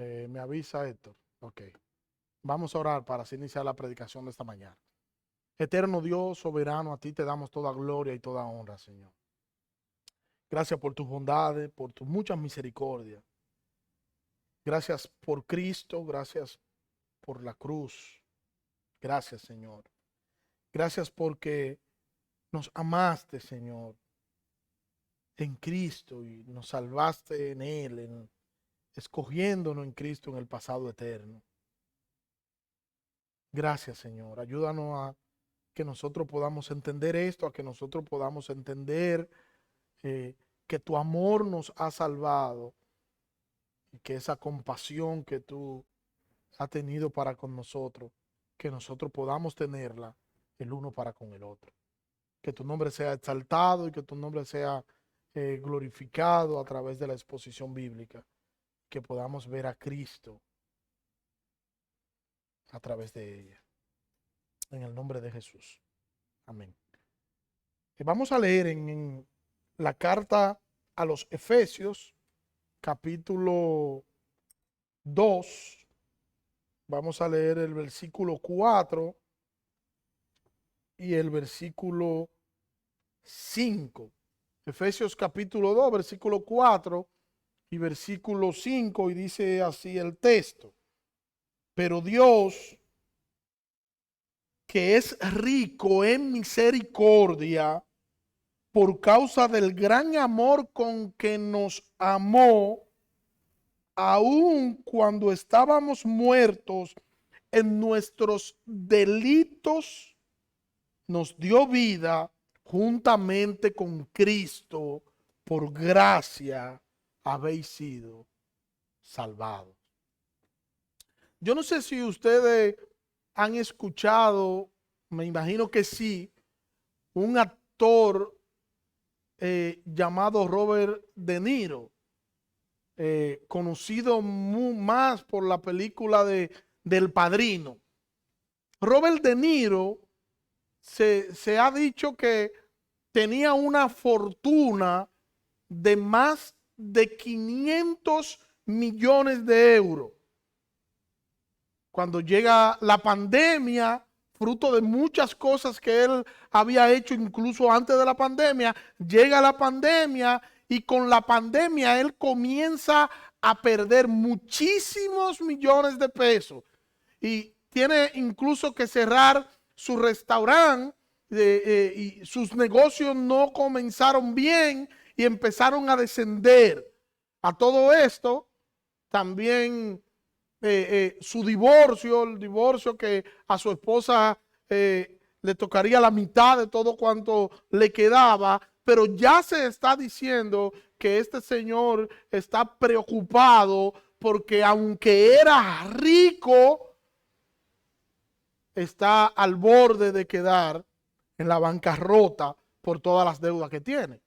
Me avisa Héctor. Ok. Vamos a orar para así iniciar la predicación de esta mañana. Eterno Dios, soberano, a ti te damos toda gloria y toda honra, Señor. Gracias por tus bondades, por tus muchas misericordias. Gracias por Cristo, gracias por la cruz. Gracias, Señor. Gracias porque nos amaste, Señor, en Cristo y nos salvaste en Él, escogiéndonos en Cristo en el pasado eterno. Gracias, Señor. Ayúdanos a que nosotros podamos entender esto, a que nosotros podamos entender que tu amor nos ha salvado y que esa compasión que tú has tenido para con nosotros, que nosotros podamos tenerla el uno para con el otro. Que tu nombre sea exaltado y que tu nombre sea glorificado a través de la exposición bíblica. Que podamos ver a Cristo a través de ella. En el nombre de Jesús. Amén. Vamos a leer en la carta a los Efesios, capítulo 2. Vamos a leer el versículo 4 y el versículo 5. Efesios capítulo 2, versículo 4 y versículo 5, y dice así el texto. Pero Dios, que es rico en misericordia, por causa del gran amor con que nos amó, aun cuando estábamos muertos en nuestros delitos, nos dio vida juntamente con Cristo. Por gracia habéis sido salvados. Yo no sé si ustedes han escuchado, me imagino que sí, un actor llamado Robert De Niro, conocido más por la película del Padrino. Robert De Niro se ha dicho que tenía una fortuna de más de 500 millones de euros. Cuando llega la pandemia, fruto de muchas cosas que él había hecho incluso antes de la pandemia, llega la pandemia y con la pandemia él comienza a perder muchísimos millones de pesos y tiene incluso que cerrar su restaurante y sus negocios no comenzaron bien y empezaron a descender. A todo esto también su divorcio, el divorcio que a su esposa le tocaría la mitad de todo cuanto le quedaba, pero ya se está diciendo que este señor está preocupado porque aunque era rico, está al borde de quedar en la bancarrota por todas las deudas que tiene.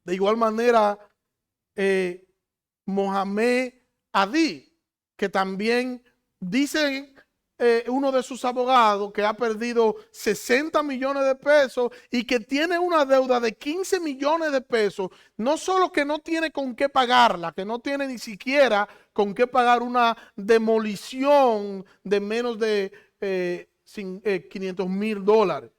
De igual manera, Mohamed Adí, que también dice uno de sus abogados que ha perdido 60 millones de pesos y que tiene una deuda de 15 millones de pesos, no solo que no tiene con qué pagarla, que no tiene ni siquiera con qué pagar una demolición de menos de $500,000.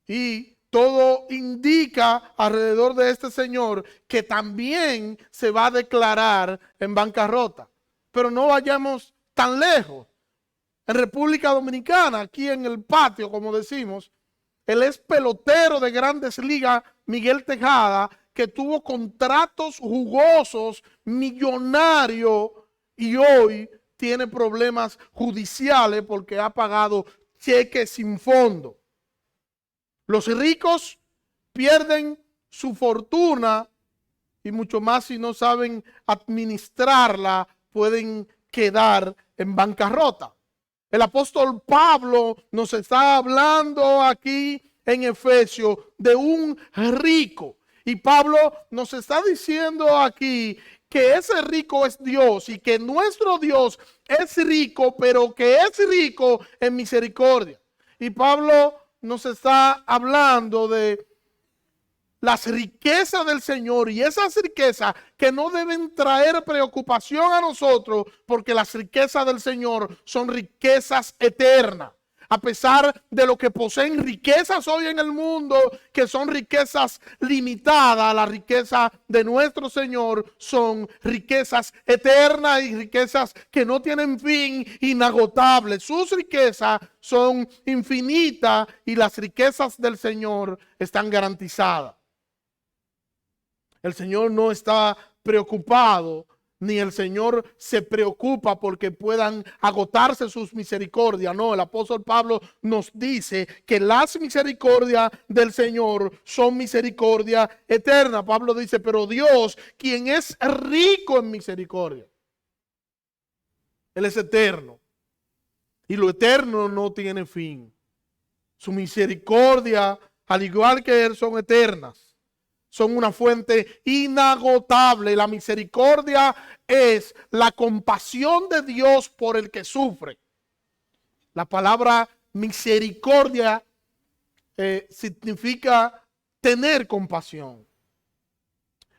Y todo indica alrededor de este señor que también se va a declarar en bancarrota. Pero no vayamos tan lejos. En República Dominicana, aquí en el patio, como decimos, el ex pelotero de Grandes Ligas, Miguel Tejada, que tuvo contratos jugosos, millonarios, y hoy tiene problemas judiciales porque ha pagado cheques sin fondo. Los ricos pierden su fortuna y mucho más si no saben administrarla, pueden quedar en bancarrota. El apóstol Pablo nos está hablando aquí en Efesios de un rico. Y Pablo nos está diciendo aquí que ese rico es Dios y que nuestro Dios es rico, pero que es rico en misericordia. Y Pablo nos está hablando de las riquezas del Señor, y esas riquezas que no deben traer preocupación a nosotros, porque las riquezas del Señor son riquezas eternas. A pesar de lo que poseen riquezas hoy en el mundo, que son riquezas limitadas, la riqueza de nuestro Señor son riquezas eternas y riquezas que no tienen fin, inagotables. Sus riquezas son infinitas y las riquezas del Señor están garantizadas. El Señor no está preocupado, ni el Señor se preocupa porque puedan agotarse sus misericordias. No, el apóstol Pablo nos dice que las misericordias del Señor son misericordia eterna. Pablo dice, pero Dios, quien es rico en misericordia, Él es eterno. Y lo eterno no tiene fin. Su misericordia, al igual que Él, son eternas. Son una fuente inagotable. La misericordia es la compasión de Dios por el que sufre. La palabra misericordia significa tener compasión.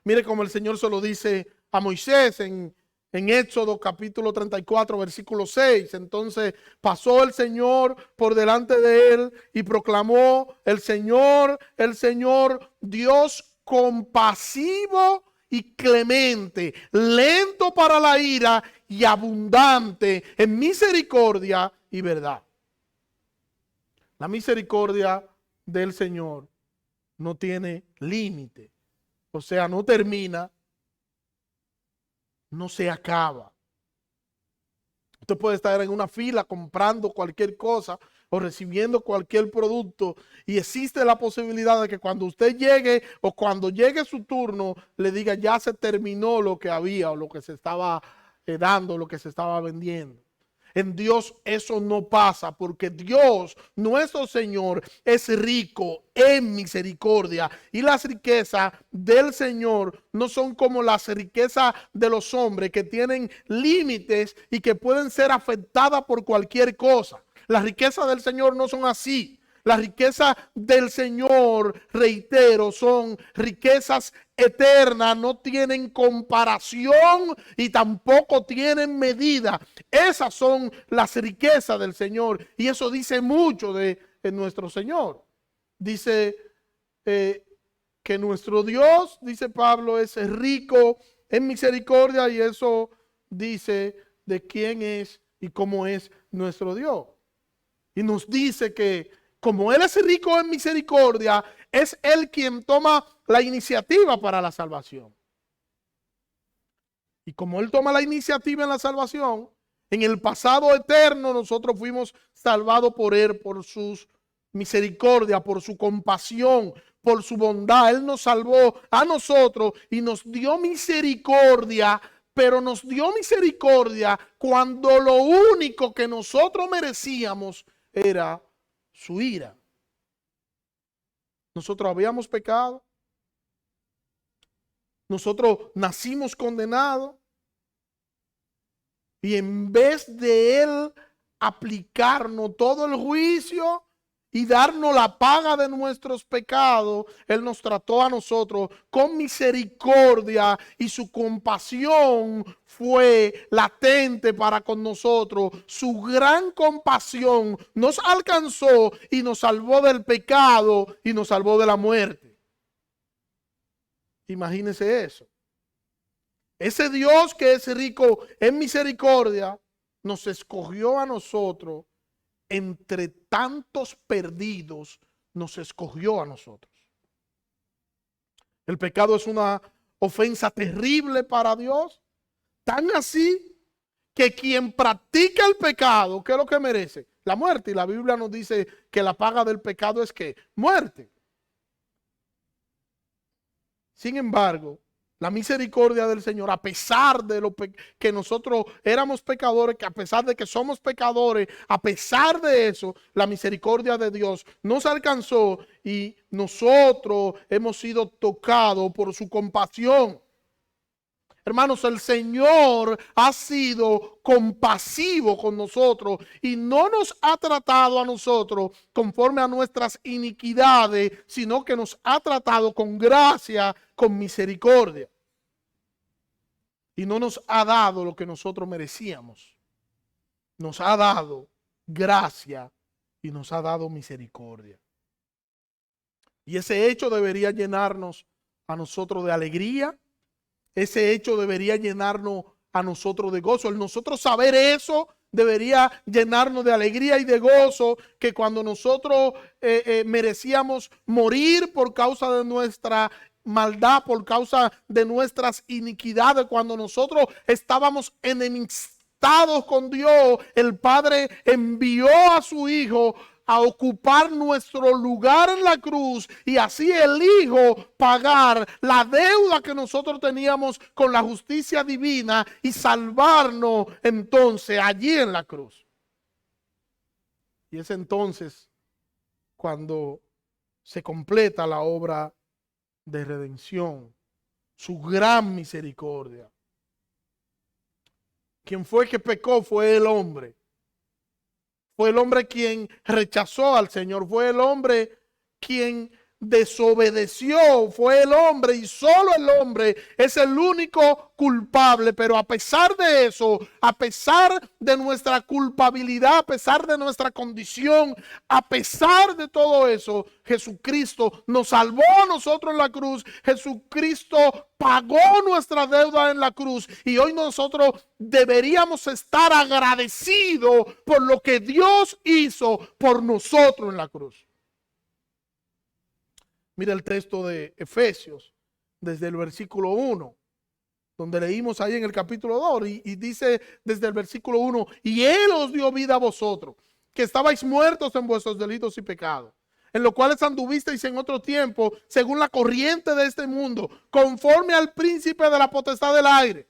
Mire cómo el Señor se lo dice a Moisés en Éxodo capítulo 34, versículo 6. Entonces pasó el Señor por delante de él y proclamó: el Señor, Dios compasivo y clemente, lento para la ira y abundante en misericordia y verdad. La misericordia del Señor no tiene límite, o sea, no termina, no se acaba. Usted puede estar en una fila comprando cualquier cosa o recibiendo cualquier producto, y existe la posibilidad de que cuando usted llegue o cuando llegue su turno le diga ya se terminó lo que había o lo que se estaba dando, lo que se estaba vendiendo. En Dios eso no pasa, porque Dios, nuestro Señor, es rico en misericordia, y las riquezas del Señor no son como las riquezas de los hombres, que tienen límites y que pueden ser afectadas por cualquier cosa. Las riquezas del Señor no son así. Las riquezas del Señor, reitero, son riquezas eternas, no tienen comparación y tampoco tienen medida. Esas son las riquezas del Señor, y eso dice mucho de nuestro Señor. Dice que nuestro Dios, dice Pablo, es rico en misericordia, y eso dice de quién es y cómo es nuestro Dios. Y nos dice que como Él es rico en misericordia, es Él quien toma la iniciativa para la salvación. Y como Él toma la iniciativa en la salvación, en el pasado eterno nosotros fuimos salvados por Él, por sus misericordia, por su compasión, por su bondad. Él nos salvó a nosotros y nos dio misericordia, pero nos dio misericordia cuando lo único que nosotros merecíamos era su ira. Nosotros habíamos pecado. Nosotros nacimos condenados. Y en vez de Él aplicarnos todo el juicio y darnos la paga de nuestros pecados, Él nos trató a nosotros con misericordia, y su compasión fue latente para con nosotros. Su gran compasión nos alcanzó y nos salvó del pecado y nos salvó de la muerte. Imagínense eso. Ese Dios que es rico en misericordia nos escogió a nosotros. Entre tantos perdidos nos escogió a nosotros. El pecado es una ofensa terrible para Dios, tan así que quien practica el pecado, ¿qué es lo que merece? La muerte. Y la Biblia nos dice que la paga del pecado es ¿qué? Muerte. Sin embargo, la misericordia del Señor, a pesar de que nosotros éramos pecadores, que a pesar de que somos pecadores, a pesar de eso, la misericordia de Dios nos alcanzó y nosotros hemos sido tocados por su compasión. Hermanos, el Señor ha sido compasivo con nosotros y no nos ha tratado a nosotros conforme a nuestras iniquidades, sino que nos ha tratado con gracia, con misericordia. Y no nos ha dado lo que nosotros merecíamos. Nos ha dado gracia y nos ha dado misericordia. Y ese hecho debería llenarnos a nosotros de alegría. Ese hecho debería llenarnos a nosotros de gozo. El nosotros saber eso debería llenarnos de alegría y de gozo, que cuando nosotros merecíamos morir por causa de nuestra maldad, por causa de nuestras iniquidades, cuando nosotros estábamos enemistados con Dios, el Padre envió a su Hijo a ocupar nuestro lugar en la cruz y así el Hijo pagar la deuda que nosotros teníamos con la justicia divina y salvarnos entonces allí en la cruz. Y es entonces cuando se completa la obra de redención, su gran misericordia. Quien fue que pecó fue el hombre. Fue el hombre quien rechazó al Señor. Fue el hombre quien desobedeció. Fue el hombre, y solo el hombre es el único culpable. Pero a pesar de eso, a pesar de nuestra culpabilidad, a pesar de nuestra condición, a pesar de todo eso, Jesucristo nos salvó a nosotros en la cruz. Jesucristo pagó nuestra deuda en la cruz y hoy nosotros deberíamos estar agradecidos por lo que Dios hizo por nosotros en la cruz. Mira el texto de Efesios, desde el versículo 1, donde leímos ahí en el capítulo 2, y dice desde el versículo 1, y Él os dio vida a vosotros, que estabais muertos en vuestros delitos y pecados, en los cuales anduvisteis en otro tiempo, según la corriente de este mundo, conforme al príncipe de la potestad del aire,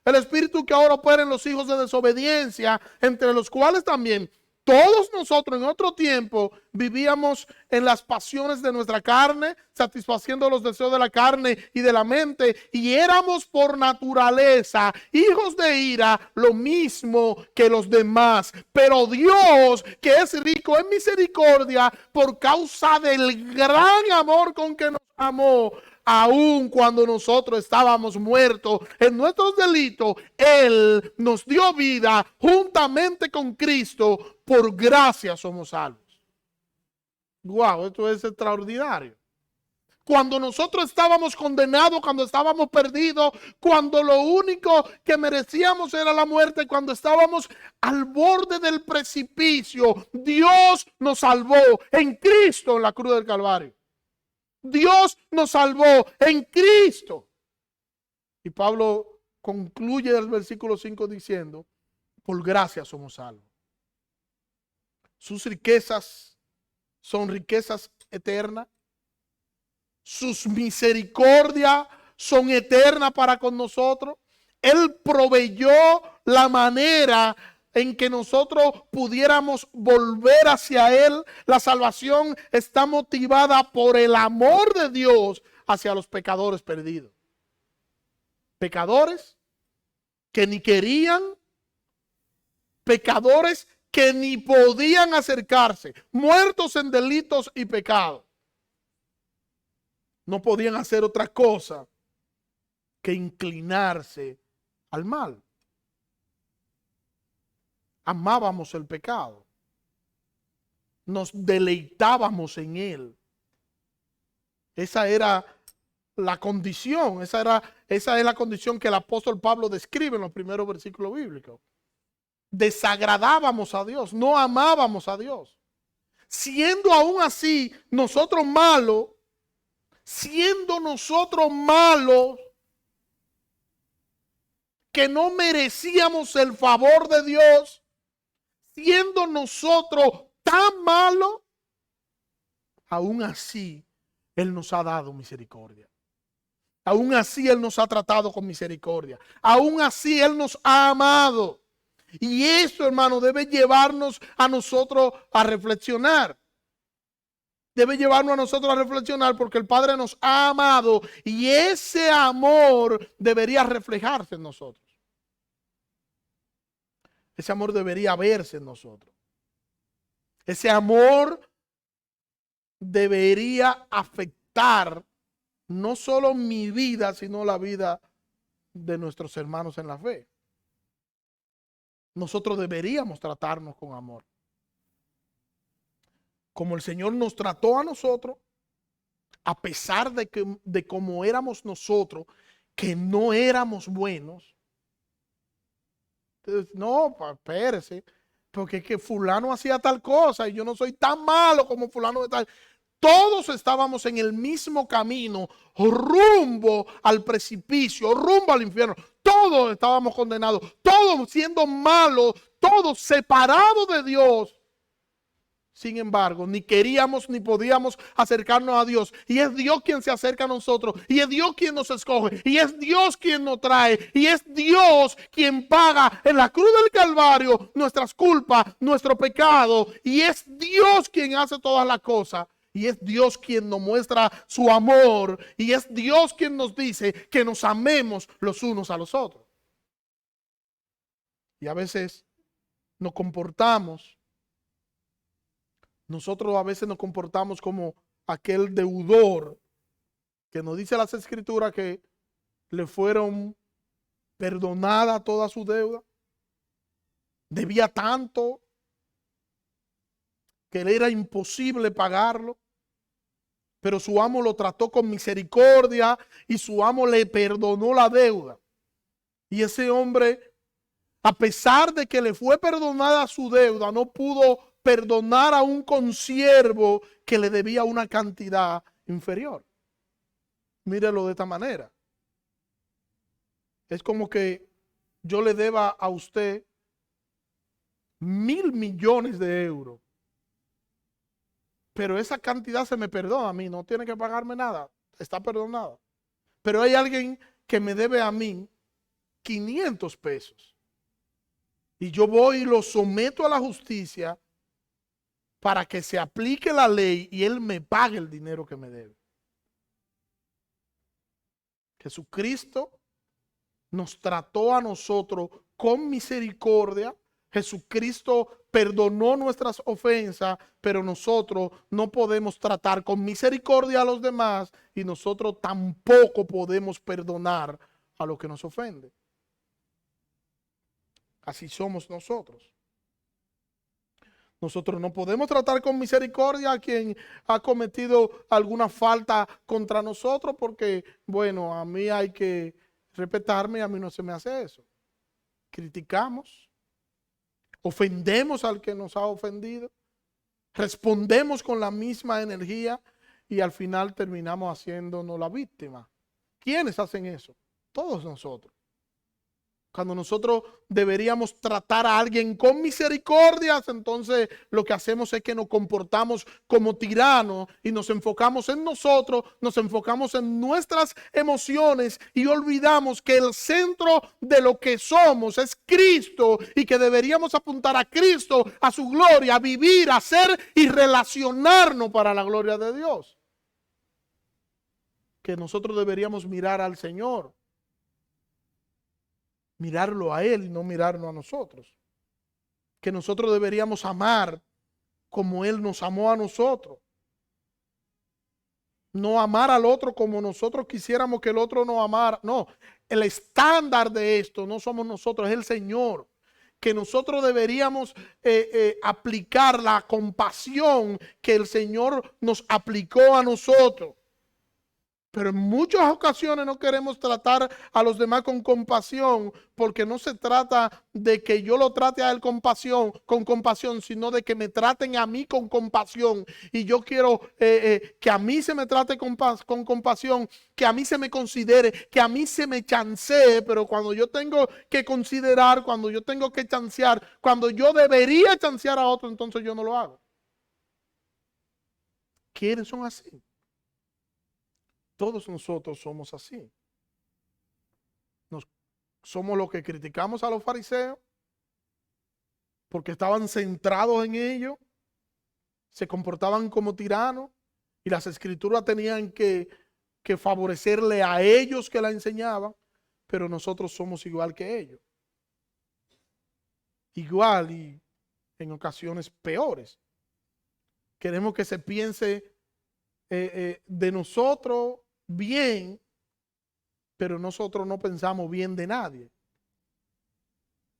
el espíritu que ahora opera en los hijos de desobediencia, entre los cuales también todos nosotros en otro tiempo vivíamos en las pasiones de nuestra carne, satisfaciendo los deseos de la carne y de la mente, y éramos por naturaleza hijos de ira, lo mismo que los demás. Pero Dios, que es rico en misericordia, por causa del gran amor con que nos amó, aun cuando nosotros estábamos muertos en nuestros delitos, Él nos dio vida juntamente con Cristo. Por gracia somos salvos. Wow, esto es extraordinario. Cuando nosotros estábamos condenados, cuando estábamos perdidos, cuando lo único que merecíamos era la muerte, cuando estábamos al borde del precipicio, Dios nos salvó en Cristo en la cruz del Calvario. Dios nos salvó en Cristo. Y Pablo concluye el versículo 5 diciendo, por gracia somos salvos. Sus riquezas son riquezas eternas. Sus misericordias son eternas para con nosotros. Él proveyó la manera en que nosotros pudiéramos volver hacia Él. La salvación está motivada por el amor de Dios hacia los pecadores perdidos. Pecadores que ni querían, pecadores que ni podían acercarse, muertos en delitos y pecados. No podían hacer otra cosa que inclinarse al mal. Amábamos el pecado. Nos deleitábamos en él. Esa era la condición. Esa es la condición que el apóstol Pablo describe en los primeros versículos bíblicos. Desagradábamos a Dios, no amábamos a Dios. Siendo aún así nosotros malos, que no merecíamos el favor de Dios, siendo nosotros tan malos, aún así Él nos ha dado misericordia. Aún así Él nos ha tratado con misericordia. Aún así Él nos ha amado. Y eso, hermano, debe llevarnos a nosotros a reflexionar. debe llevarnos a nosotros a reflexionar porque el Padre nos ha amado y ese amor debería reflejarse en nosotros. Ese amor debería verse en nosotros. Ese amor debería afectar no solo mi vida, sino la vida de nuestros hermanos en la fe. Nosotros deberíamos tratarnos con amor. Como el Señor nos trató a nosotros, a pesar de cómo éramos nosotros, que no éramos buenos. Entonces, no, espérese, porque es que fulano hacía tal cosa y yo no soy tan malo como fulano de tal. Todos estábamos en el mismo camino, rumbo al precipicio, rumbo al infierno. Todos estábamos condenados, todos siendo malos, todos separados de Dios. Sin embargo, ni queríamos ni podíamos acercarnos a Dios. Y es Dios quien se acerca a nosotros. Y es Dios quien nos escoge. Y es Dios quien nos trae. Y es Dios quien paga en la cruz del Calvario nuestras culpas, nuestro pecado. Y es Dios quien hace todas las cosas. Y es Dios quien nos muestra su amor. Y es Dios quien nos dice que nos amemos los unos a los otros. Y a veces nos comportamos. Nosotros a veces nos comportamos como aquel deudor que nos dice las Escrituras que le fueron perdonadas toda su deuda. Debía tanto que le era imposible pagarlo. Pero su amo lo trató con misericordia y su amo le perdonó la deuda. Y ese hombre, a pesar de que le fue perdonada su deuda, no pudo perdonar a un consiervo que le debía una cantidad inferior. Mírelo de esta manera. Es como que yo le deba a usted 1.000 millones de euros. Pero esa cantidad se me perdona a mí, no tiene que pagarme nada, está perdonada. Pero hay alguien que me debe a mí 500 pesos. Y yo voy y lo someto a la justicia para que se aplique la ley y él me pague el dinero que me debe. Jesucristo nos trató a nosotros con misericordia. Jesucristo perdonó nuestras ofensas, pero nosotros no podemos tratar con misericordia a los demás y nosotros tampoco podemos perdonar a los que nos ofenden. Así somos nosotros. Nosotros no podemos tratar con misericordia a quien ha cometido alguna falta contra nosotros porque, bueno, a mí hay que respetarme y a mí no se me hace eso. Criticamos, ofendemos al que nos ha ofendido, respondemos con la misma energía y al final terminamos haciéndonos la víctima. ¿Quiénes hacen eso? Todos nosotros. Cuando nosotros deberíamos tratar a alguien con misericordia, entonces lo que hacemos es que nos comportamos como tiranos y nos enfocamos en nosotros, nos enfocamos en nuestras emociones y olvidamos que el centro de lo que somos es Cristo y que deberíamos apuntar a Cristo, a su gloria, a vivir, a ser y relacionarnos para la gloria de Dios. Que nosotros deberíamos mirar al Señor. Mirarlo a Él y no mirarnos a nosotros. Que nosotros deberíamos amar como Él nos amó a nosotros. No amar al otro como nosotros quisiéramos que el otro nos amara. No, el estándar de esto no somos nosotros, es el Señor. Que nosotros deberíamos aplicar la compasión que el Señor nos aplicó a nosotros. Pero en muchas ocasiones no queremos tratar a los demás con compasión, porque no se trata de que yo lo trate a él con compasión, sino de que me traten a mí con compasión. Y yo quiero que a mí se me trate con compasión, que a mí se me considere, que a mí se me chancee, pero cuando yo tengo que considerar, cuando yo tengo que chancear, cuando yo debería chancear a otro, entonces yo no lo hago. ¿Quiénes son así? Todos nosotros somos así. Somos los que criticamos a los fariseos porque estaban centrados en ellos, se comportaban como tiranos, Y las escrituras tenían que favorecerle a ellos que la enseñaban, pero nosotros somos igual que ellos. Igual y en ocasiones peores. Queremos que se piense de nosotros bien, pero nosotros no pensamos bien de nadie.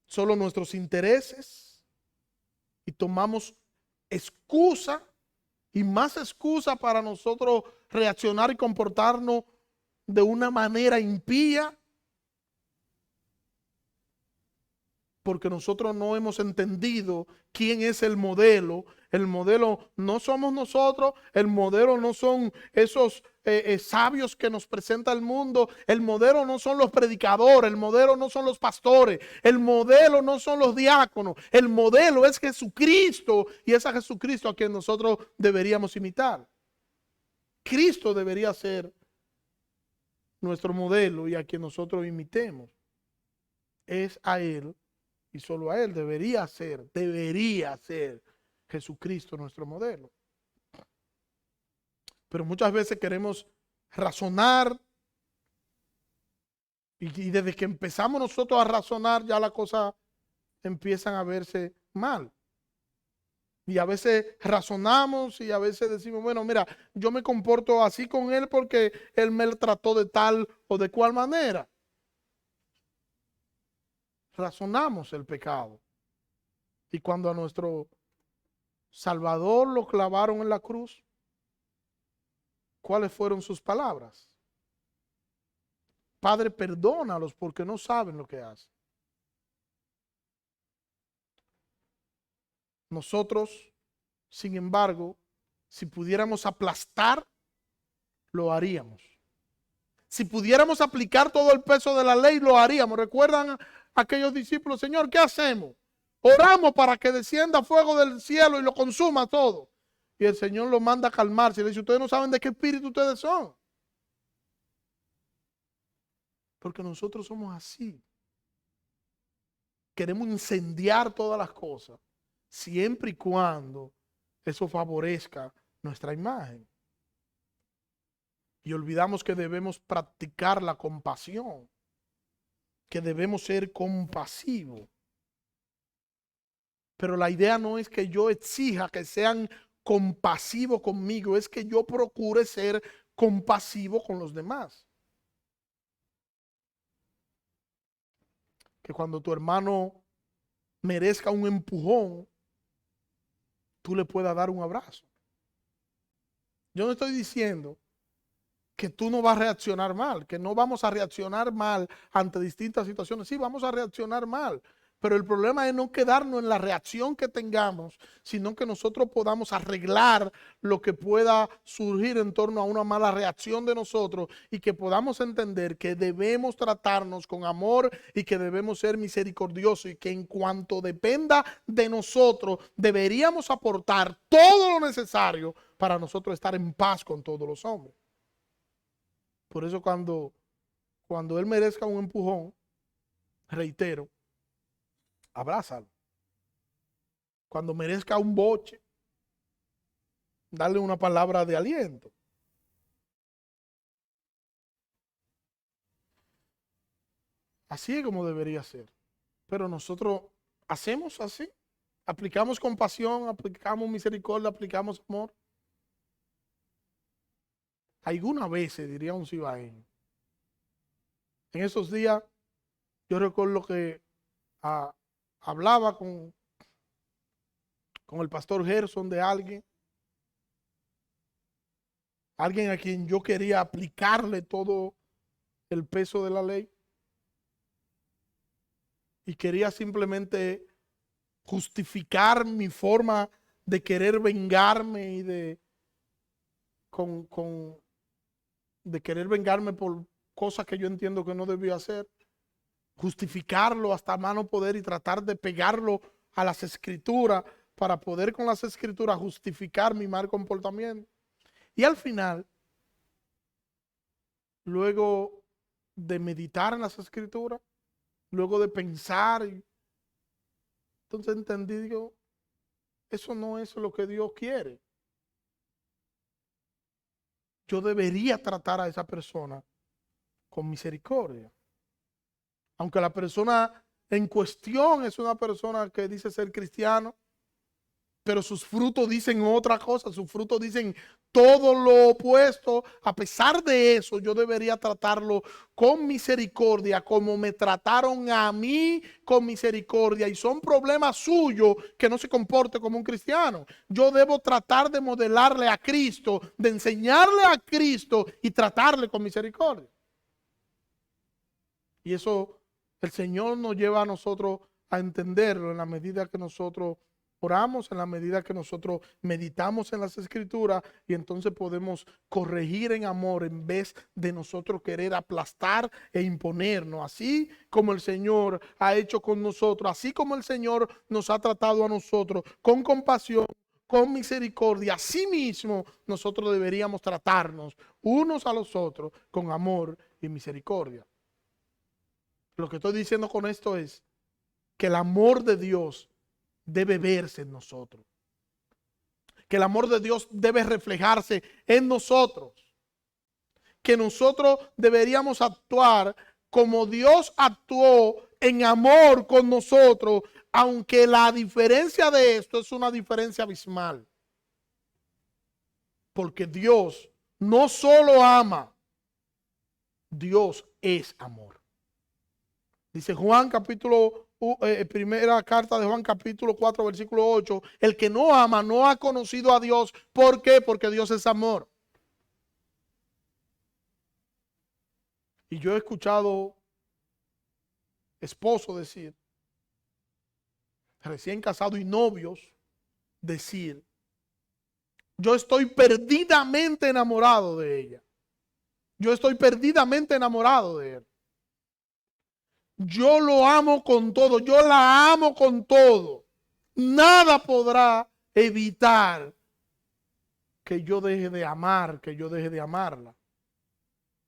Solo nuestros intereses y tomamos excusa y más excusa para nosotros reaccionar y comportarnos de una manera impía, porque nosotros no hemos entendido quién es el modelo. El modelo no somos nosotros, el modelo no son esos sabios que nos presenta el mundo, el modelo no son los predicadores, el modelo no son los pastores, el modelo no son los diáconos, el modelo es Jesucristo, y es a Jesucristo a quien nosotros deberíamos imitar. Cristo debería ser nuestro modelo y a quien nosotros imitemos. Es a Él y solo a Él debería ser Jesucristo nuestro modelo. Pero muchas veces queremos razonar y desde que empezamos nosotros a razonar ya las cosas empiezan a verse mal. Y a veces razonamos y a veces decimos, bueno, mira, yo me comporto así con él porque él me trató de tal o de cual manera. Razonamos el pecado. Y cuando a nuestro Salvador lo clavaron en la cruz, ¿cuáles fueron sus palabras? Padre, perdónalos porque no saben lo que hacen. Nosotros, sin embargo, si pudiéramos aplastar, lo haríamos. Si pudiéramos aplicar todo el peso de la ley, lo haríamos. ¿Recuerdan a aquellos discípulos? Señor, ¿qué hacemos? Oramos para que descienda fuego del cielo y lo consuma todo. Y el Señor lo manda a calmarse y le dice, ustedes no saben de qué espíritu ustedes son. Porque nosotros somos así. Queremos incendiar todas las cosas, siempre y cuando eso favorezca nuestra imagen. Y olvidamos que debemos practicar la compasión, que debemos ser compasivos. Pero la idea no es que yo exija que sean compasivos conmigo, es que yo procure ser compasivo con los demás. Que cuando tu hermano merezca un empujón, tú le puedas dar un abrazo. Yo no estoy diciendo que tú no vas a reaccionar mal, que no vamos a reaccionar mal ante distintas situaciones. Sí, vamos a reaccionar mal, pero el problema es no quedarnos en la reacción que tengamos, sino que nosotros podamos arreglar lo que pueda surgir en torno a una mala reacción de nosotros y que podamos entender que debemos tratarnos con amor y que debemos ser misericordiosos y que en cuanto dependa de nosotros deberíamos aportar todo lo necesario para nosotros estar en paz con todos los hombres. Por eso cuando él merezca un empujón, reitero, abrázalo. Cuando merezca un boche, darle una palabra de aliento. Así es como debería ser. Pero nosotros hacemos así. Aplicamos compasión, aplicamos misericordia, aplicamos amor. Algunas veces, diría un cibaeño. En esos días, yo recuerdo que hablaba con el pastor Gerson de alguien a quien yo quería aplicarle todo el peso de la ley y quería simplemente justificar mi forma de querer vengarme y de querer vengarme por cosas que yo entiendo que no debía hacer, justificarlo hasta mano poder y tratar de pegarlo a las escrituras para poder con las escrituras justificar mi mal comportamiento. Y al final, luego de meditar en las escrituras, luego de pensar, entonces entendí, digo, eso no es lo que Dios quiere. yo debería tratar a esa persona con misericordia. Aunque la persona en cuestión es una persona que dice ser cristiano, pero sus frutos dicen otra cosa, sus frutos dicen todo lo opuesto. A pesar de eso, yo debería tratarlo con misericordia, como me trataron a mí con misericordia. Y son problemas suyos que no se comporte como un cristiano. Yo debo tratar de modelarle a Cristo, de enseñarle a Cristo y tratarle con misericordia. Y eso el Señor nos lleva a nosotros a entenderlo en la medida que nosotros oramos, en la medida que nosotros meditamos en las Escrituras, y entonces podemos corregir en amor en vez de nosotros querer aplastar e imponernos, así como el Señor ha hecho con nosotros, así como el Señor nos ha tratado a nosotros con compasión, con misericordia. Así mismo nosotros deberíamos tratarnos unos a los otros con amor y misericordia. Lo que estoy diciendo con esto es que el amor de Dios debe verse en nosotros. Que el amor de Dios debe reflejarse en nosotros. Que nosotros deberíamos actuar como Dios actuó en amor con nosotros, aunque la diferencia de esto es una diferencia abismal. Porque Dios no solo ama, Dios es amor. Dice Juan capítulo, primera carta de Juan capítulo 4 versículo 8, el que no ama no ha conocido a Dios. ¿Por qué? Porque Dios es amor. Y yo he escuchado esposos decir, recién casados y novios decir, yo estoy perdidamente enamorado de ella. Yo estoy perdidamente enamorado de él. Yo lo amo con todo, yo la amo con todo. Nada podrá evitar que yo deje de amar, que yo deje de amarla.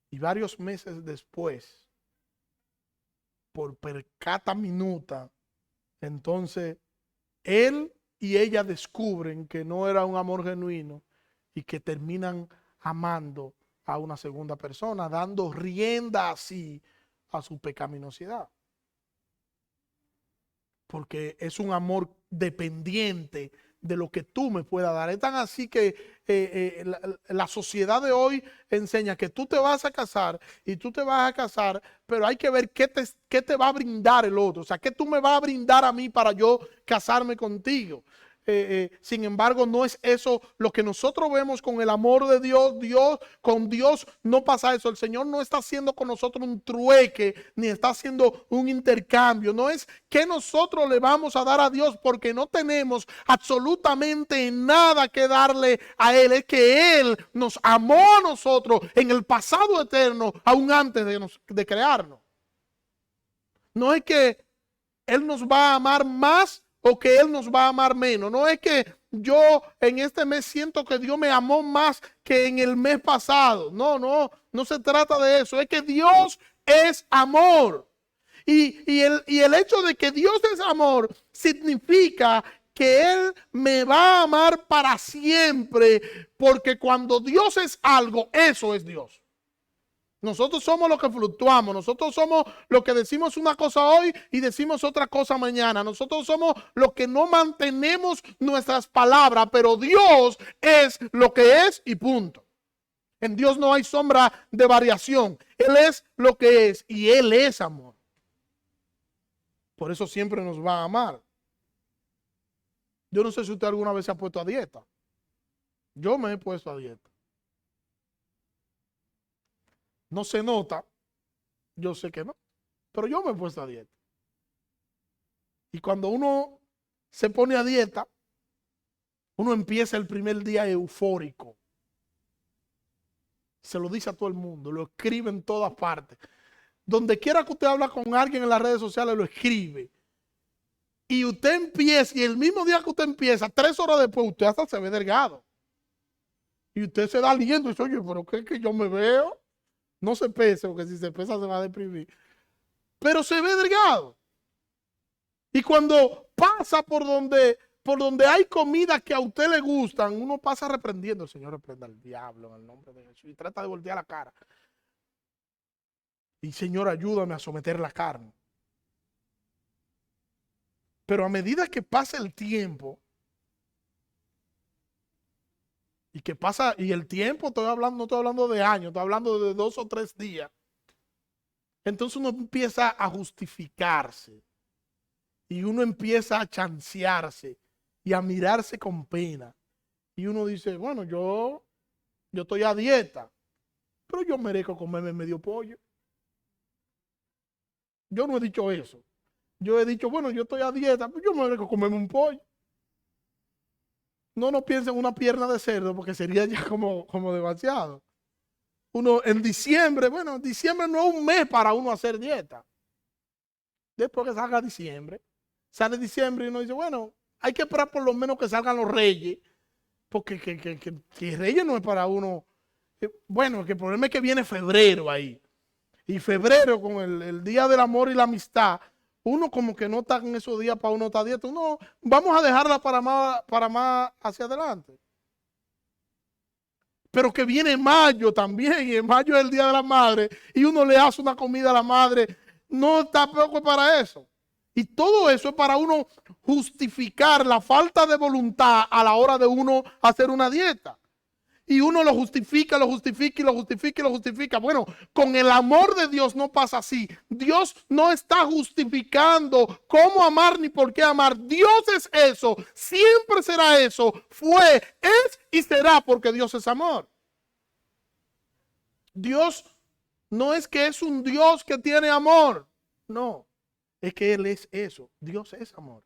Y varios meses después, por percata minuta, entonces él y ella descubren que no era un amor genuino y que terminan amando a una segunda persona, dando rienda así a su pecaminosidad. Porque es un amor dependiente de lo que tú me puedas dar. Es tan así que la sociedad de hoy enseña que tú te vas a casar y tú te vas a casar, pero hay que ver qué te va a brindar el otro. O sea, qué tú me vas a brindar a mí para yo casarme contigo. Sin embargo, no es eso lo que nosotros vemos con el amor de Dios. Con Dios no pasa eso. El Señor no está haciendo con nosotros un trueque, ni está haciendo un intercambio. No es que nosotros le vamos a dar a Dios porque no tenemos absolutamente nada que darle a Él. Es que Él nos amó a nosotros en el pasado eterno, aún antes de crearnos. No es que Él nos va a amar más o que Él nos va a amar menos. No es que yo en este mes siento que Dios me amó más que en el mes pasado. No se trata de eso. Es que Dios es amor. Y el hecho de que Dios es amor significa que Él me va a amar para siempre, porque cuando Dios es algo, eso es Dios. Nosotros somos los que fluctuamos, nosotros somos los que decimos una cosa hoy y decimos otra cosa mañana. Nosotros somos los que no mantenemos nuestras palabras, pero Dios es lo que es y punto. En Dios no hay sombra de variación. Él es lo que es y Él es amor. Por eso siempre nos va a amar. Yo no sé si usted alguna vez se ha puesto a dieta. Yo me he puesto a dieta. No se nota, yo sé que no, pero yo me he puesto a dieta. Y cuando uno se pone a dieta, uno empieza el primer día eufórico. Se lo dice a todo el mundo, lo escribe en todas partes. Donde quiera que usted habla con alguien en las redes sociales, lo escribe. Y usted empieza, y el mismo día que usted empieza, 3 horas después, usted hasta se ve delgado. Y usted se da aliento y dice, oye, pero ¿qué es que yo me veo? No se pese, porque si se pesa se va a deprimir. Pero se ve delgado. Y cuando pasa por donde por donde hay comida que a usted le gustan, uno pasa reprendiendo, Señor, reprenda al diablo en el nombre de Jesús, y trata de voltear la cara. Y Señor, ayúdame a someter la carne. Pero a medida que pasa el tiempo, y el tiempo, estoy hablando, no estoy hablando de años, estoy hablando de 2 o 3 días, entonces uno empieza a justificarse. Y uno empieza a chancearse y a mirarse con pena. Y uno dice, bueno, yo estoy a dieta, pero yo merezco comerme medio pollo. Yo no he dicho eso. Yo he dicho, bueno, yo estoy a dieta, pero yo merezco comerme un pollo. No piensen en una pierna de cerdo porque sería ya como demasiado. Uno en diciembre, bueno, diciembre no es un mes para uno hacer dieta. Después que salga diciembre, sale diciembre y uno dice, bueno, hay que esperar por lo menos que salgan los reyes, porque que reyes no es para uno. Bueno, que el problema es que viene febrero ahí. Y febrero con el día del amor y la amistad, uno como que no está en esos días para uno estar dieta. Uno, vamos a dejarla para más hacia adelante. Pero que viene mayo también, y en mayo es el Día de la Madre, y uno le hace una comida a la madre, no está poco para eso. Y todo eso es para uno justificar la falta de voluntad a la hora de uno hacer una dieta. Y uno lo justifica, lo justifica y lo justifica y lo justifica. Bueno, con el amor de Dios no pasa así. Dios no está justificando cómo amar ni por qué amar. Dios es eso, siempre será eso. Fue, es y será porque Dios es amor. Dios no es que es un Dios que tiene amor. No, es que Él es eso. Dios es amor.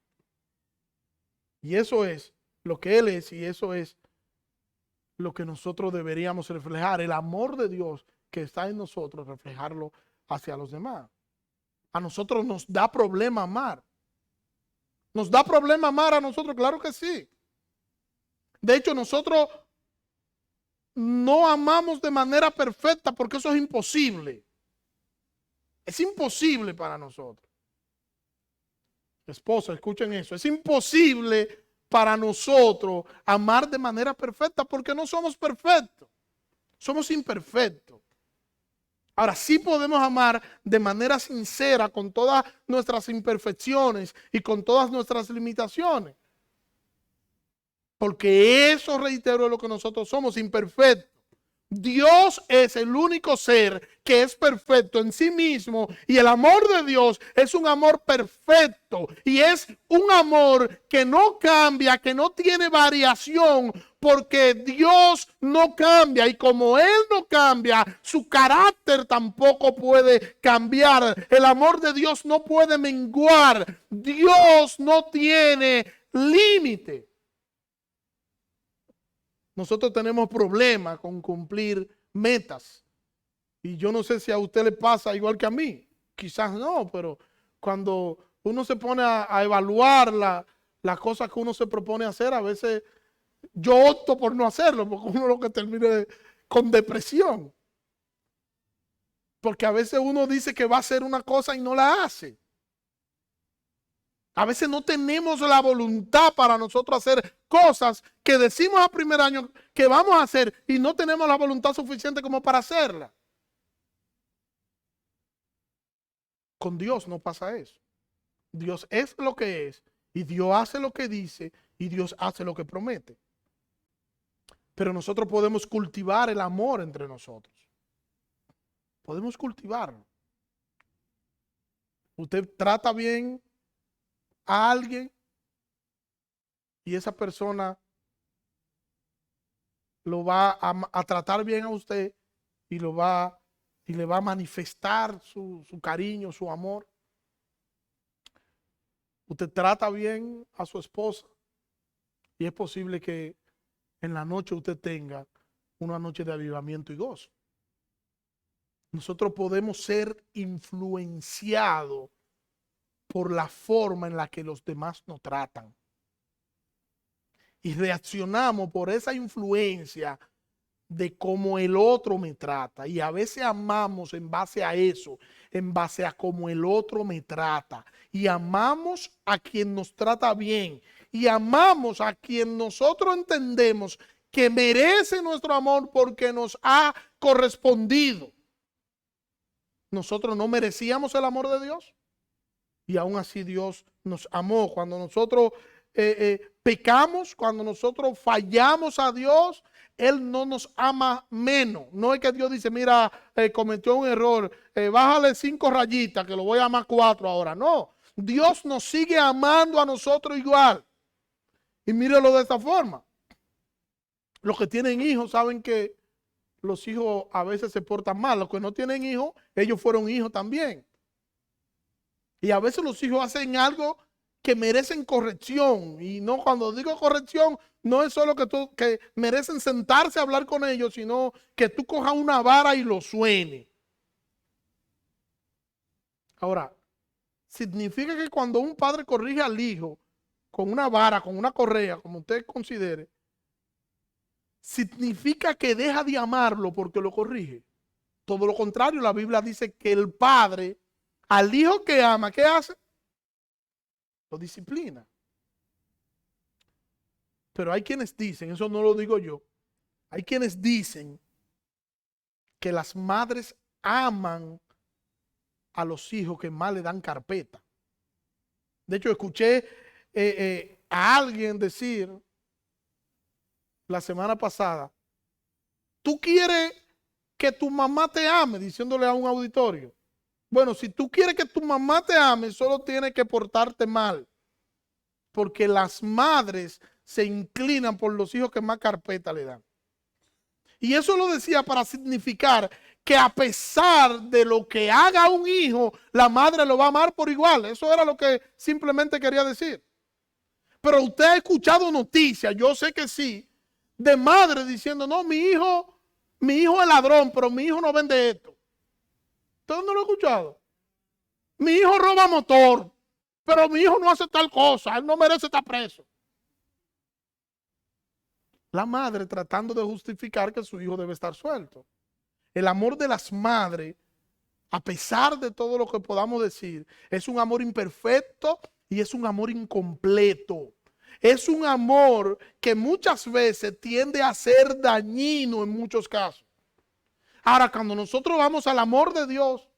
Y eso es lo que Él es y eso es lo que nosotros deberíamos reflejar, el amor de Dios que está en nosotros, reflejarlo hacia los demás. A nosotros nos da problema amar. ¿Nos da problema amar a nosotros? Claro que sí. De hecho, nosotros no amamos de manera perfecta porque eso es imposible. Es imposible para nosotros. Esposa, escuchen eso. Es imposible para nosotros amar de manera perfecta porque no somos perfectos. Somos imperfectos. Ahora sí podemos amar de manera sincera con todas nuestras imperfecciones y con todas nuestras limitaciones. Porque eso, reitero, es lo que nosotros somos, imperfectos. Dios es el único ser que es perfecto en sí mismo y el amor de Dios es un amor perfecto y es un amor que no cambia, que no tiene variación porque Dios no cambia y como Él no cambia, su carácter tampoco puede cambiar. El amor de Dios no puede menguar. Dios no tiene límite. Nosotros tenemos problemas con cumplir metas. Y yo no sé si a usted le pasa igual que a mí. Quizás no, pero cuando uno se pone a evaluar las cosas que uno se propone hacer, a veces yo opto por no hacerlo, porque uno lo que termina con depresión. Porque a veces uno dice que va a hacer una cosa y no la hace. A veces no tenemos la voluntad para nosotros hacer cosas que decimos a primer año que vamos a hacer y no tenemos la voluntad suficiente como para hacerla. Con Dios no pasa eso. Dios es lo que es y Dios hace lo que dice y Dios hace lo que promete. Pero nosotros podemos cultivar el amor entre nosotros. Podemos cultivarlo. Usted trata bien a alguien y esa persona lo va a tratar bien a usted y le va a manifestar su cariño, su amor. Usted trata bien a su esposa y es posible que en la noche usted tenga una noche de avivamiento y gozo. Nosotros podemos ser influenciados por la forma en la que los demás nos tratan. Y reaccionamos por esa influencia de cómo el otro me trata. Y a veces amamos en base a eso, en base a cómo el otro me trata. Y amamos a quien nos trata bien. Y amamos a quien nosotros entendemos que merece nuestro amor porque nos ha correspondido. Nosotros no merecíamos el amor de Dios. Y aún así Dios nos amó. Cuando nosotros pecamos, cuando nosotros fallamos a Dios, Él no nos ama menos. No es que Dios dice, mira, cometió un error, bájale 5 rayitas que lo voy a amar 4 ahora. No, Dios nos sigue amando a nosotros igual. Y mírelo de esta forma. Los que tienen hijos saben que los hijos a veces se portan mal. Los que no tienen hijos, ellos fueron hijos también. Y a veces los hijos hacen algo que merecen corrección. Y no, cuando digo corrección, no es solo que merecen sentarse a hablar con ellos, sino que tú cojas una vara y lo suene. Ahora, significa que cuando un padre corrige al hijo con una vara, con una correa, como usted considere, significa que deja de amarlo porque lo corrige. Todo lo contrario, la Biblia dice que el padre al hijo que ama, ¿qué hace? Lo disciplina. Pero hay quienes dicen, eso no lo digo yo, hay quienes dicen que las madres aman a los hijos que más le dan carpeta. De hecho, escuché a alguien decir la semana pasada, ¿tú quieres que tu mamá te ame? Diciéndole a un auditorio. Bueno, si tú quieres que tu mamá te ame, solo tienes que portarte mal. Porque las madres se inclinan por los hijos que más carpeta le dan. Y eso lo decía para significar que a pesar de lo que haga un hijo, la madre lo va a amar por igual. Eso era lo que simplemente quería decir. Pero usted ha escuchado noticias, yo sé que sí, de madres diciendo, no, mi hijo es ladrón, pero mi hijo no vende esto. ¿Usted no lo ha escuchado? Mi hijo roba motor, pero mi hijo no hace tal cosa, él no merece estar preso. La madre tratando de justificar que su hijo debe estar suelto. El amor de las madres, a pesar de todo lo que podamos decir, es un amor imperfecto y es un amor incompleto. Es un amor que muchas veces tiende a ser dañino en muchos casos. Ahora, cuando nosotros vamos al amor de Dios,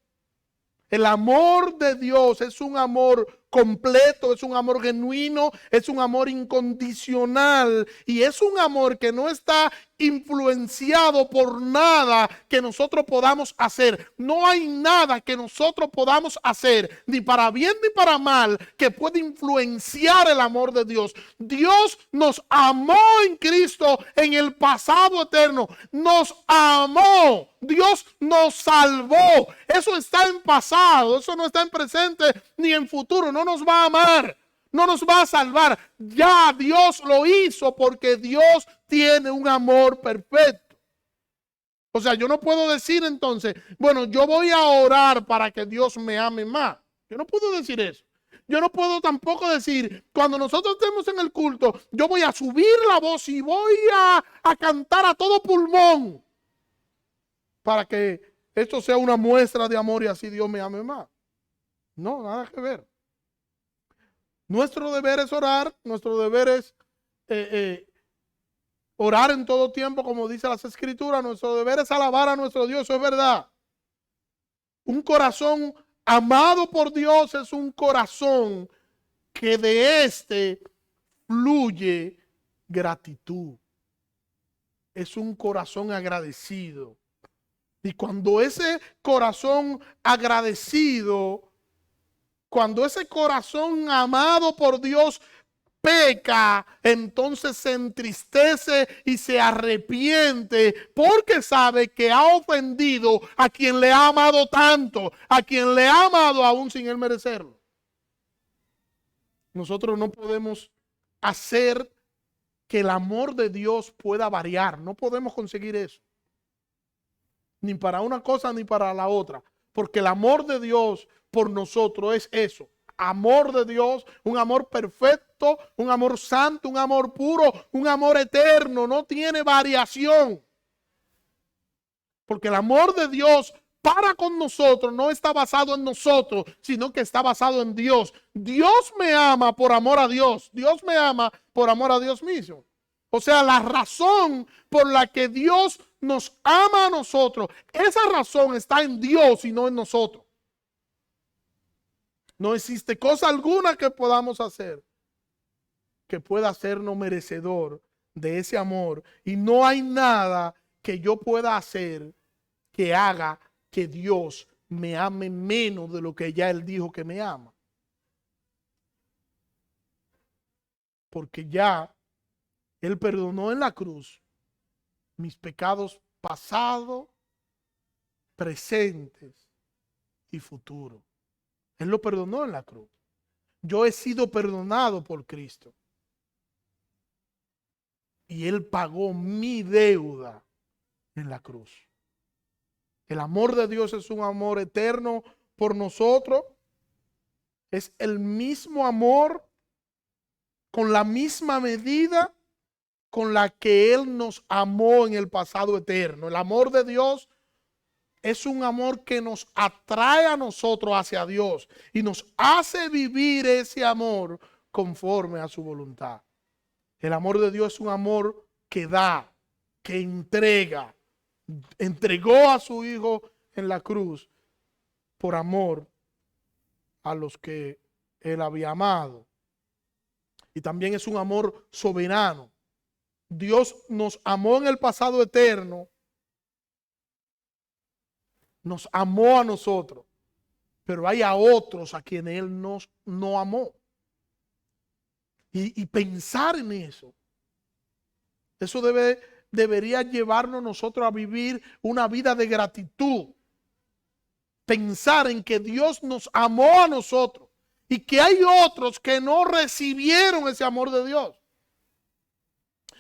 el amor de Dios es un amor completo, es un amor genuino, es un amor incondicional y es un amor que no está influenciado por nada que nosotros podamos hacer. No hay nada que nosotros podamos hacer, ni para bien ni para mal, que pueda influenciar el amor de Dios. Dios nos amó en Cristo en el pasado eterno. Nos amó. Dios nos salvó. Eso está en pasado, eso no está en presente ni en futuro. No nos va a amar, no nos va a salvar. Ya Dios lo hizo porque Dios tiene un amor perfecto. O sea, yo no puedo decir entonces, bueno, yo voy a orar para que Dios me ame más. Yo no puedo decir eso. Yo no puedo tampoco decir, cuando nosotros estemos en el culto, yo voy a subir la voz y voy a cantar a todo pulmón para que esto sea una muestra de amor y así Dios me ame más. No, nada que ver. Nuestro deber es orar, nuestro deber es orar en todo tiempo, como dice las Escrituras. Nuestro deber es alabar a nuestro Dios, eso es verdad. Un corazón amado por Dios es un corazón que de este fluye gratitud. Es un corazón agradecido. Y cuando ese corazón agradecido, cuando ese corazón amado por Dios peca, entonces se entristece y se arrepiente porque sabe que ha ofendido a quien le ha amado tanto, a quien le ha amado aún sin él merecerlo. Nosotros no podemos hacer que el amor de Dios pueda variar, no podemos conseguir eso. Ni para una cosa ni para la otra, porque el amor de Dios por nosotros es eso, amor de Dios, un amor perfecto, un amor santo, un amor puro, un amor eterno, no tiene variación. Porque el amor de Dios para con nosotros no está basado en nosotros, sino que está basado en Dios. Dios me ama por amor a Dios. Dios me ama por amor a Dios mismo. O sea, la razón por la que Dios nos ama a nosotros, esa razón está en Dios y no en nosotros. No existe cosa alguna que podamos hacer que pueda hacernos merecedor de ese amor. Y no hay nada que yo pueda hacer que haga que Dios me ame menos de lo que ya Él dijo que me ama. Porque ya Él perdonó en la cruz mis pecados pasados, presentes y futuros. Él lo perdonó en la cruz. Yo he sido perdonado por Cristo. Y Él pagó mi deuda en la cruz. El amor de Dios es un amor eterno por nosotros. Es el mismo amor con la misma medida con la que Él nos amó en el pasado eterno. El amor de Dios es un amor que nos atrae a nosotros hacia Dios y nos hace vivir ese amor conforme a su voluntad. El amor de Dios es un amor que da, que entrega. Entregó a su Hijo en la cruz por amor a los que Él había amado. Y también es un amor soberano. Dios nos amó en el pasado eterno, nos amó a nosotros, pero hay a otros a quienes Él no amó. Y pensar en eso debería llevarnos nosotros a vivir una vida de gratitud. Pensar en que Dios nos amó a nosotros y que hay otros que no recibieron ese amor de Dios.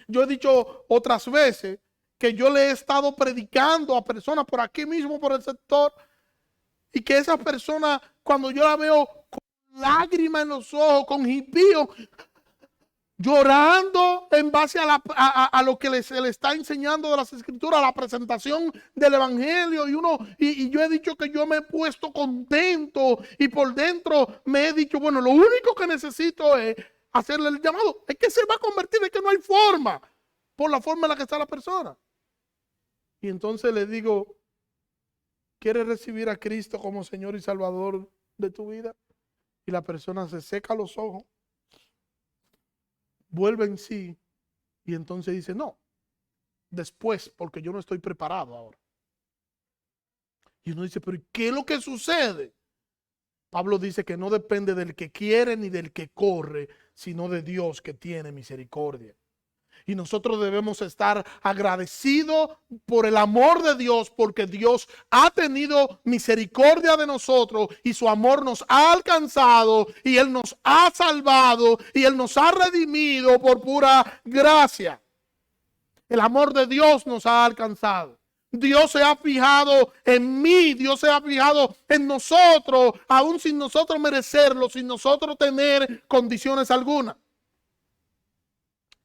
Yo he dicho otras veces que yo le he estado predicando a personas por aquí mismo, por el sector, y que esa persona, cuando yo la veo con lágrimas en los ojos, con jipío, llorando en base a lo que se le está enseñando de las escrituras, a la presentación del evangelio, y yo he dicho que yo me he puesto contento y por dentro me he dicho, bueno, lo único que necesito es hacerle el llamado, es que se va a convertir, es que no hay forma, por la forma en la que está la persona. Y entonces le digo, ¿quieres recibir a Cristo como Señor y Salvador de tu vida? Y la persona se seca los ojos, vuelve en sí y entonces dice, no, después, porque yo no estoy preparado ahora. Y uno dice, pero ¿qué es lo que sucede? Pablo dice que no depende del que quiere ni del que corre, sino de Dios que tiene misericordia. Y nosotros debemos estar agradecidos por el amor de Dios, porque Dios ha tenido misericordia de nosotros y su amor nos ha alcanzado y Él nos ha salvado y Él nos ha redimido por pura gracia. El amor de Dios nos ha alcanzado. Dios se ha fijado en mí, Dios se ha fijado en nosotros, aún sin nosotros merecerlo, sin nosotros tener condiciones algunas.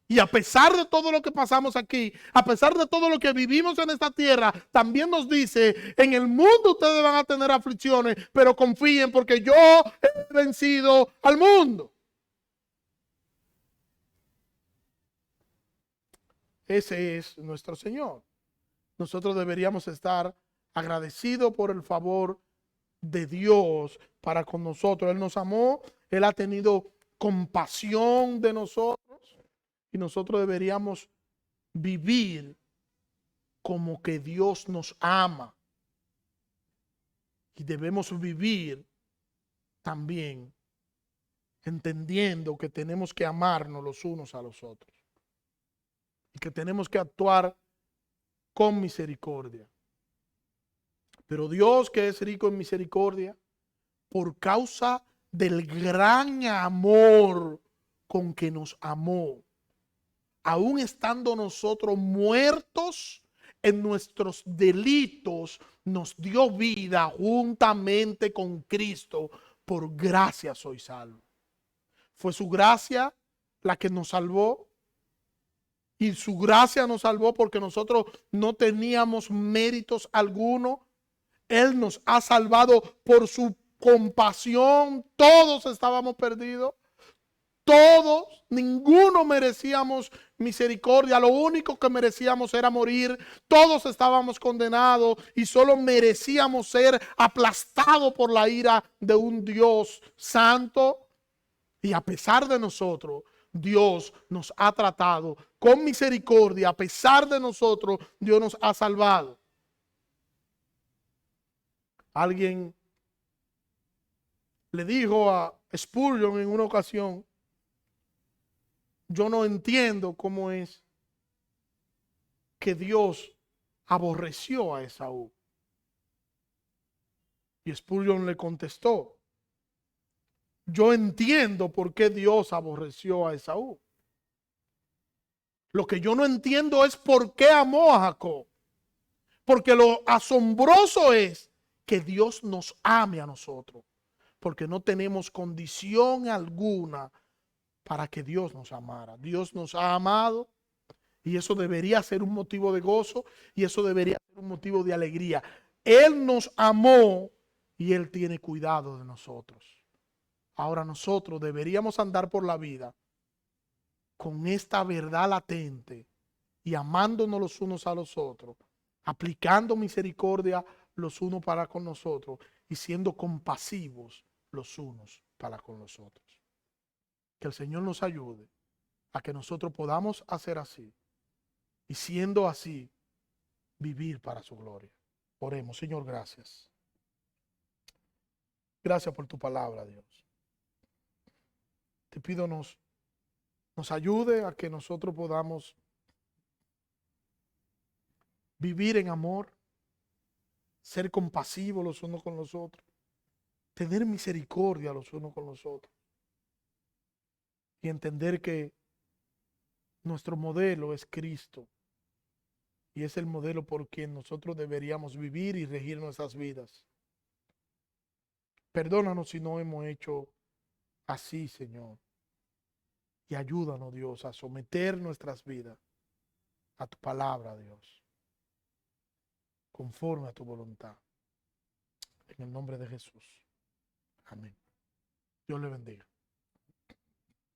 Y a pesar de todo lo que pasamos aquí, a pesar de todo lo que vivimos en esta tierra, también nos dice, en el mundo ustedes van a tener aflicciones, pero confíen porque yo he vencido al mundo. Ese es nuestro Señor. Nosotros deberíamos estar agradecidos por el favor de Dios para con nosotros. Él nos amó, Él ha tenido compasión de nosotros. Y nosotros deberíamos vivir como que Dios nos ama. Y debemos vivir también entendiendo que tenemos que amarnos los unos a los otros. Y que tenemos que actuar con misericordia. Pero Dios, que es rico en misericordia, por causa del gran amor con que nos amó, aún estando nosotros muertos en nuestros delitos, nos dio vida juntamente con Cristo. Por gracia soy salvo. Fue su gracia la que nos salvó y su gracia nos salvó porque nosotros no teníamos méritos alguno. Él nos ha salvado por su compasión. Todos estábamos perdidos. Todos, ninguno merecíamos misericordia. Lo único que merecíamos era morir. Todos estábamos condenados y solo merecíamos ser aplastados por la ira de un Dios santo. Y a pesar de nosotros, Dios nos ha tratado con misericordia. A pesar de nosotros, Dios nos ha salvado. Alguien le dijo a Spurgeon en una ocasión: yo no entiendo cómo es que Dios aborreció a Esaú. Y Spurgeon le contestó: yo entiendo por qué Dios aborreció a Esaú. Lo que yo no entiendo es por qué amó a Jacob. Porque lo asombroso es que Dios nos ame a nosotros. Porque no tenemos condición alguna para que Dios nos amara. Dios nos ha amado y eso debería ser un motivo de gozo y eso debería ser un motivo de alegría. Él nos amó y Él tiene cuidado de nosotros. Ahora nosotros deberíamos andar por la vida con esta verdad latente y amándonos los unos a los otros, aplicando misericordia los unos para con nosotros y siendo compasivos los unos para con los otros. Que el Señor nos ayude a que nosotros podamos hacer así y siendo así, vivir para su gloria. Oremos. Señor, gracias. Gracias por tu palabra, Dios. Te pido nos ayude a que nosotros podamos vivir en amor, ser compasivos los unos con los otros, tener misericordia los unos con los otros y entender que nuestro modelo es Cristo y es el modelo por quien nosotros deberíamos vivir y regir nuestras vidas. Perdónanos si no hemos hecho así, Señor. Y ayúdanos, Dios, a someter nuestras vidas a tu palabra, Dios, conforme a tu voluntad. En el nombre de Jesús. Amén. Dios le bendiga.